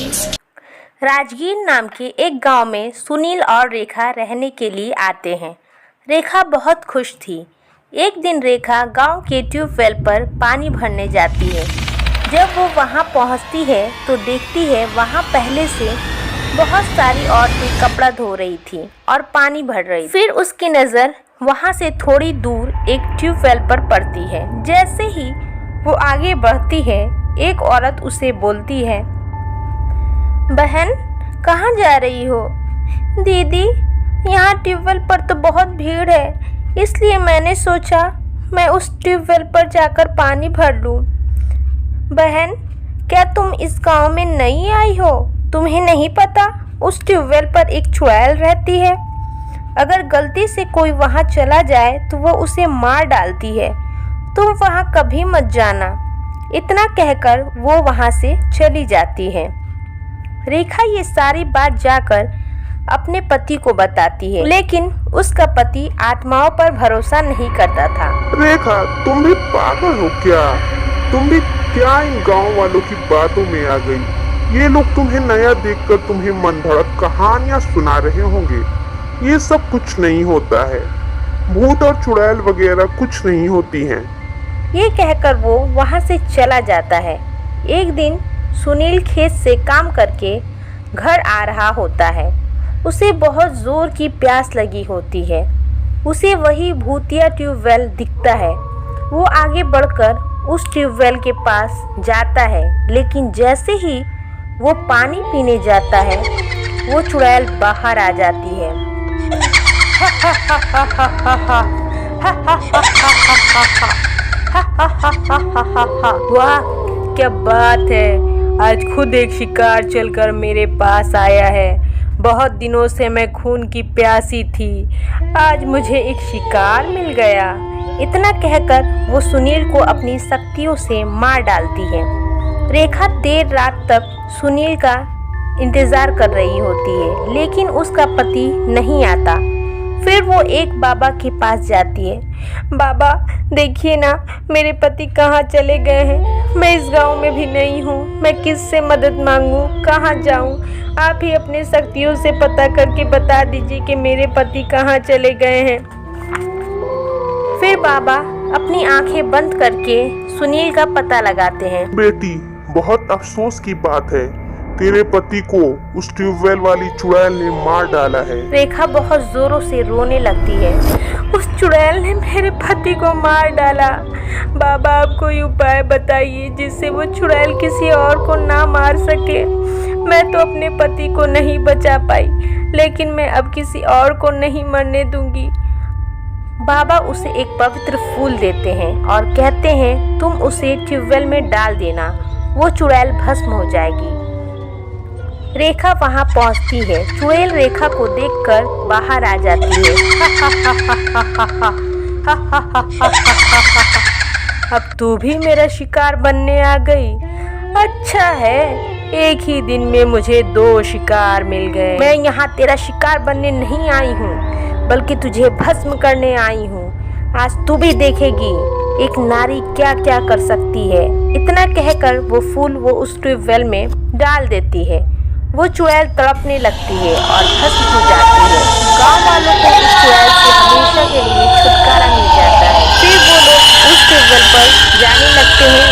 राजगीर नाम के एक गांव में सुनील और रेखा रहने के लिए आते हैं। रेखा बहुत खुश थी। एक दिन रेखा गांव के ट्यूबवेल पर पानी भरने जाती है। जब वो वहां पहुंचती है तो देखती है वहां पहले से बहुत सारी औरतें कपड़ा धो रही थी और पानी भर रही। फिर उसकी नज़र वहां से थोड़ी दूर एक ट्यूबवेल पर पड़ती है। जैसे ही वो आगे बढ़ती है, एक औरत उसे बोलती है, बहन कहाँ जा रही हो? दीदी, यहाँ ट्यूबवेल पर तो बहुत भीड़ है, इसलिए मैंने सोचा मैं उस ट्यूबवेल पर जाकर पानी भर लूँ। बहन, क्या तुम इस गांव में नई आई हो? तुम्हें नहीं पता उस ट्यूबवेल पर एक चुड़ैल रहती है। अगर गलती से कोई वहाँ चला जाए तो वो उसे मार डालती है। तुम वहाँ कभी मत जाना। इतना कहकर वो वहाँ से चली जाती है। रेखा ये सारी बात जाकर अपने पति को बताती है, लेकिन उसका पति आत्माओं पर भरोसा नहीं करता था। रेखा, तुम भी पागल हो क्या? तुम भी क्या इन गांव वालों की बातों में आ गई? ये लोग तुम्हें नया देखकर तुम्हें मनगढ़ंत कहानियां सुना रहे होंगे। ये सब कुछ नहीं होता है। भूत और चुड़ैल वगैरह कुछ नहीं होती हैं। ये कहकर वो वहाँ से चला जाता है। एक दिन सुनील खेत से काम करके घर आ रहा होता है। उसे बहुत ज़ोर की प्यास लगी होती है। उसे वही भूतिया ट्यूबवेल दिखता है। वो आगे बढ़कर उस ट्यूबवेल के पास जाता है, लेकिन जैसे ही वो पानी पीने जाता है, वो चुड़ैल बाहर आ जाती है। वाह, क्या बात है! आज खुद एक शिकार चलकर मेरे पास आया है। बहुत दिनों से मैं खून की प्यासी थी, आज मुझे एक शिकार मिल गया। इतना कहकर वो सुनील को अपनी शक्तियों से मार डालती है। रेखा देर रात तक सुनील का इंतज़ार कर रही होती है, लेकिन उसका पति नहीं आता। फिर वो एक बाबा के पास जाती है। बाबा, देखिए ना, मेरे पति कहाँ चले गए हैं। मैं इस गांव में भी नहीं हूँ। मैं किससे मदद मांगूँ, कहाँ जाऊँ? आप ही अपनी शक्तियों से पता करके बता दीजिए कि मेरे पति कहाँ चले गए हैं। फिर बाबा अपनी आंखें बंद करके सुनील का पता लगाते हैं। बेटी, बहुत अफसोस की बात है, तेरे पति को उस ट्यूबवेल वाली चुड़ैल ने मार डाला है। रेखा बहुत जोरों से रोने लगती है। उस चुड़ैल ने मेरे पति को मार डाला। बाबा, आप कोई उपाय बताइए जिससे वो चुड़ैल किसी और को ना मार सके। मैं तो अपने पति को नहीं बचा पाई, लेकिन मैं अब किसी और को नहीं मरने दूंगी। बाबा उसे एक पवित्र फूल देते हैं और कहते हैं, तुम उसे ट्यूबवेल में डाल देना, वो चुड़ैल भस्म हो जाएगी। रेखा वहां पहुंचती है। चुड़ैल रेखा को देखकर बाहर आ जाती है। अब तू भी मेरा शिकार बनने आ गई। अच्छा है, एक ही दिन में मुझे 2 शिकार मिल गए। मैं यहाँ तेरा शिकार बनने नहीं आई हूँ, बल्कि तुझे भस्म करने आई हूँ। आज तू भी देखेगी एक नारी क्या क्या कर सकती है। इतना कहकर वो फूल वो उस ट्यूबवेल में डाल देती है। वो चुड़ैल तड़पने लगती है और भस्म हो जाती है। गांव वालों को इस चुड़ैल से हमेशा के लिए छुटकारा मिल जाता है। फिर वो लोग उस ट्यूबवेल पर जाने लगते हैं।